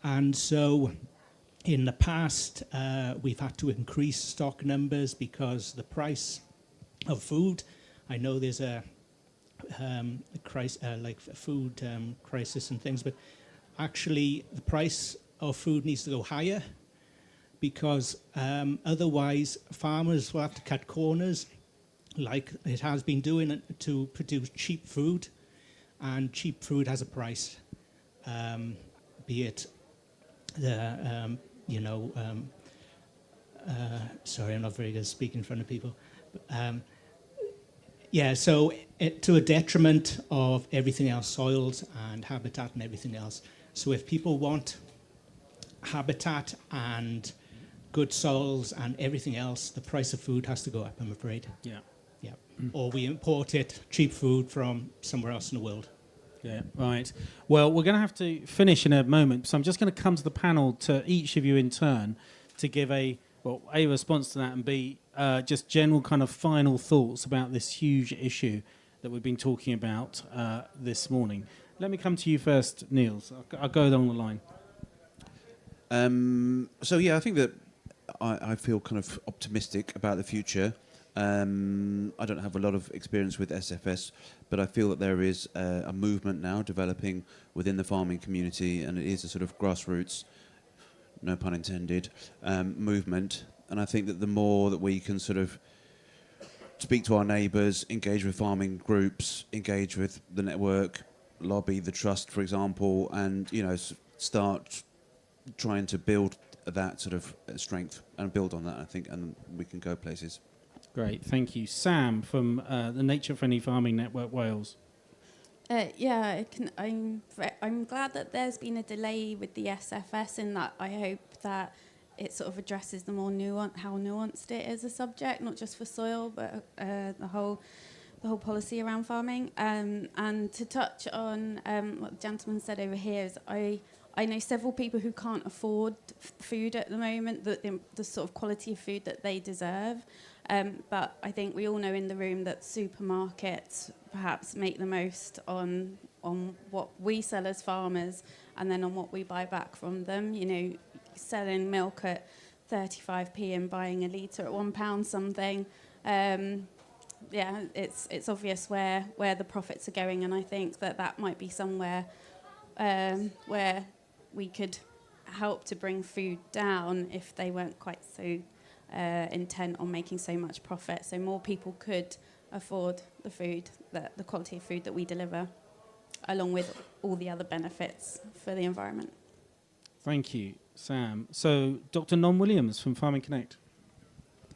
Speaker 9: And so in the past, we've had to increase stock numbers because the price of food, I know there's a food crisis and things, but actually the price of food needs to go higher because otherwise farmers will have to cut corners like it has been doing to produce cheap food, and cheap food has a price, be it the, sorry, I'm not very good at speaking in front of people. So to a detriment of everything else, soils and habitat and everything else. So if people want habitat and good soils and everything else, the price of food has to go up, I'm afraid.
Speaker 1: Yeah.
Speaker 9: Yeah. Or we import it, cheap food from somewhere else in the world.
Speaker 1: Yeah, right. Well, we're going to have to finish in a moment, so I'm just going to come to the panel to each of you in turn to give a response to that and B, just general kind of final thoughts about this huge issue that we've been talking about this morning. Let me come to you first, Niels. I'll go along the line.
Speaker 2: I think that I feel kind of optimistic about the future. I don't have a lot of experience with SFS, but I feel that there is a movement now developing within the farming community, and it is a sort of grassroots, no pun intended, movement. And I think that the more that we can sort of speak to our neighbours, engage with farming groups, engage with the network, lobby the trust, for example, and start trying to build that sort of strength and build on that, I think, and we can go places.
Speaker 1: Great, thank you. Sam from the Nature Friendly Farming Network Wales.
Speaker 3: I'm glad that there's been a delay with the SFS in that. I hope that it sort of addresses the more how nuanced it is a subject, not just for soil, but the whole policy around farming. And to touch on what the gentleman said over here is I know several people who can't afford food at the moment, the sort of quality of food that they deserve. But I think we all know in the room that supermarkets perhaps make the most on what we sell as farmers and then on what we buy back from them. Selling milk at 35p and buying a litre at £1 something. It's obvious where the profits are going, and I think that might be somewhere where we could help to bring food down if they weren't quite so intent on making so much profit, so more people could afford the food, the quality of food that we deliver, along with all the other benefits for the environment.
Speaker 1: Thank you, Sam. So, Dr. Non Williams from Farming Connect.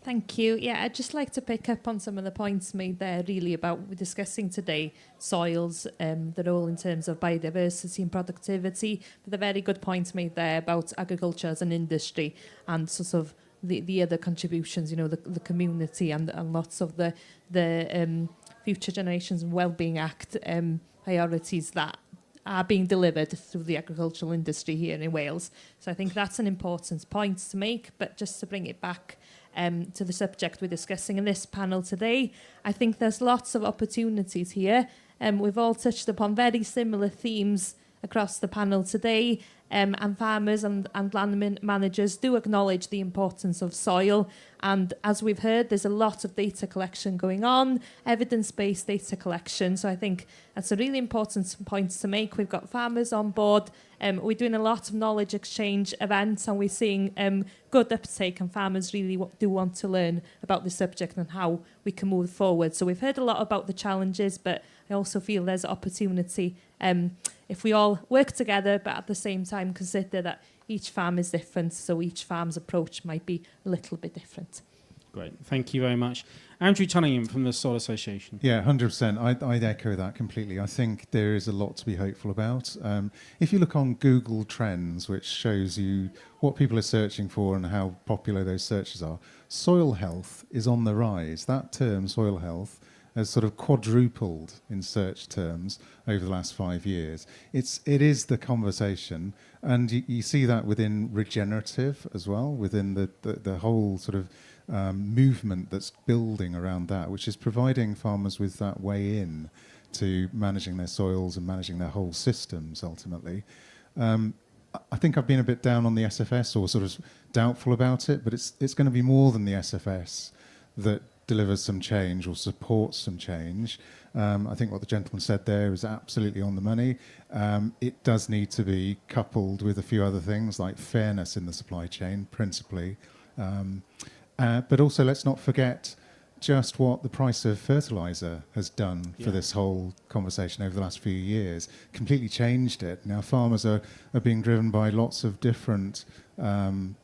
Speaker 4: Thank you. Yeah, I'd just like to pick up on some of the points made there, really, about what we're discussing today, soils, the role in terms of biodiversity and productivity, but the very good points made there about agriculture as an industry and sort of the other contributions, you know, the community and lots of the Future Generations and Wellbeing Act priorities that are being delivered through the agricultural industry here in Wales. So I think that's an important point to make, but just to bring it back to the subject we're discussing in this panel today, I think there's lots of opportunities here. We've all touched upon very similar themes across the panel today, and farmers and land managers do acknowledge the importance of soil. And as we've heard, there's a lot of data collection going on, evidence-based data collection. So I think that's a really important point to make. We've got farmers on board. We're doing a lot of knowledge exchange events, and we're seeing good uptake, and farmers really do want to learn about the subject and how we can move forward. So we've heard a lot about the challenges, but I also feel there's opportunity if we all work together, but at the same time consider that each farm is different, so each farm's approach might be a little bit different.
Speaker 1: Great, thank you very much. Andrew Tuddenham from the Soil Association.
Speaker 5: Yeah, 100%. I'd echo that completely. I think there is a lot to be hopeful about. If you look on Google Trends, which shows you what people are searching for and how popular those searches are, soil health is on the rise. That term, soil health, has sort of quadrupled in search terms over the last 5 years. It is the conversation, and you see that within regenerative as well, within the whole sort of movement that's building around that, which is providing farmers with that way in to managing their soils and managing their whole systems ultimately. I think I've been a bit down on the SFS, or sort of doubtful about it, but it's going to be more than the SFS that delivers some change or supports some change. I think what the gentleman said there is absolutely on the money. It does need to be coupled with a few other things like fairness in the supply chain, principally. But also, let's not forget just what the price of fertiliser has done for this whole conversation over the last few years. Completely changed it. Now farmers are being driven by lots of different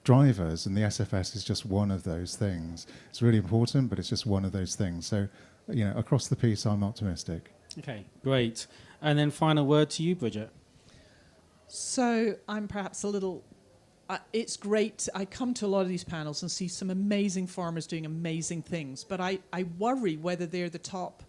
Speaker 5: drivers, and the SFS is just one of those things. It's really important, but it's just one of those things. So, you know, across the piece, I'm optimistic.
Speaker 1: Okay, great. And then final word to you, Bridget.
Speaker 6: So I'm perhaps a little... it's great. I come to a lot of these panels and see some amazing farmers doing amazing things, but I worry whether they're the top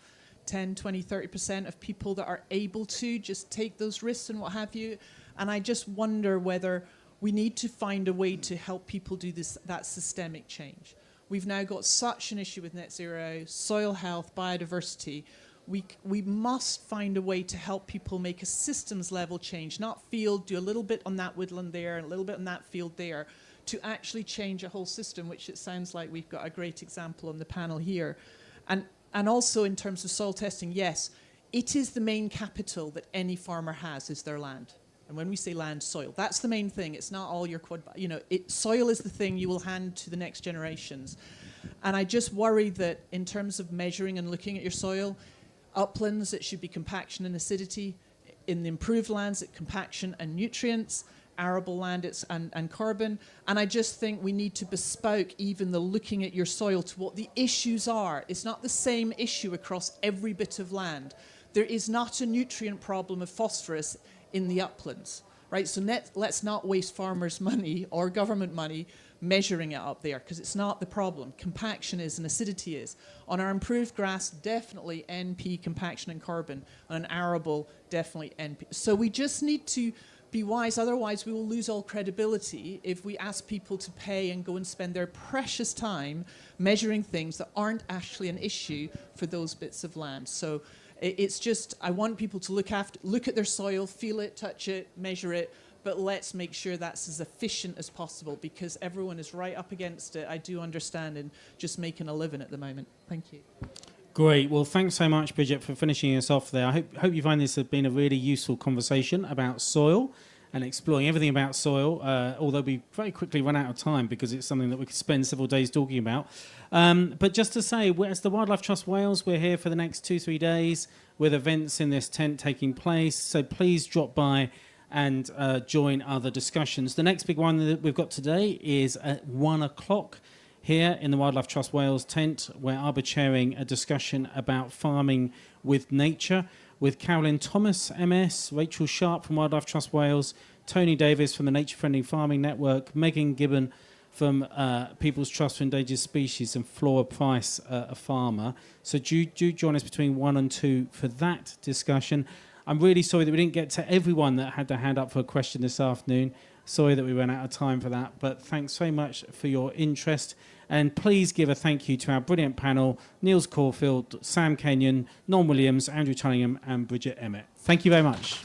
Speaker 6: 10, 20, 30% of people that are able to just take those risks and what have you. And I just wonder whether we need to find a way to help people do that systemic change. We've now got such an issue with net zero, soil health, biodiversity. We must find a way to help people make a systems level change, not field, do a little bit on that woodland there and a little bit on that field there, to actually change a whole system, which it sounds like we've got a great example on the panel here. And also in terms of soil testing, yes, it is the main capital that any farmer has, is their land. And when we say land, soil, that's the main thing. It's not all your soil is the thing you will hand to the next generations. And I just worry that in terms of measuring and looking at your soil, uplands, it should be compaction and acidity. In the improved lands, it's compaction and nutrients. Arable land, it's and carbon. And I just think we need to bespoke even the looking at your soil to what the issues are. It's not the same issue across every bit of land. There is not a nutrient problem of phosphorus in the uplands, right? So let's not waste farmers' money or government money measuring it up there, because it's not the problem. Compaction is and acidity is. On our improved grass, definitely NP, compaction and carbon. On an arable, definitely NP. So we just need to be wise, otherwise we will lose all credibility if we ask people to pay and go and spend their precious time measuring things that aren't actually an issue for those bits of land. So it's just, I want people to look at their soil, feel it, touch it, measure it, but let's make sure that's as efficient as possible, because everyone is right up against it. I do understand, and just making a living at the moment. Thank you.
Speaker 1: Great. Well, thanks so much, Bridget, for finishing us off there. I hope you find this has been a really useful conversation about soil. and exploring everything about soil, although we very quickly run out of time because it's something that we could spend several days talking about. But just to say, as the Wildlife Trust Wales, we're here for the next 2-3 days with events in this tent taking place. So please drop by and join other discussions. The next big one that we've got today is at 1 o'clock here in the Wildlife Trust Wales tent, where I'll be chairing a discussion about farming with nature with Carolyn Thomas, MS, Rachel Sharp from Wildlife Trust Wales, Tony Davis from the Nature Friendly Farming Network, Megan Gibbon from People's Trust for Endangered Species, and Flora Price, a farmer. So do join us between 1 and 2 for that discussion. I'm really sorry that we didn't get to everyone that had their hand up for a question this afternoon. Sorry that we ran out of time for that, but thanks so much for your interest. And please give a thank you to our brilliant panel, Niels Corfield, Sam Kenyon, Non Williams, Andrew Tuddenham, and Bridget Emmett. Thank you very much.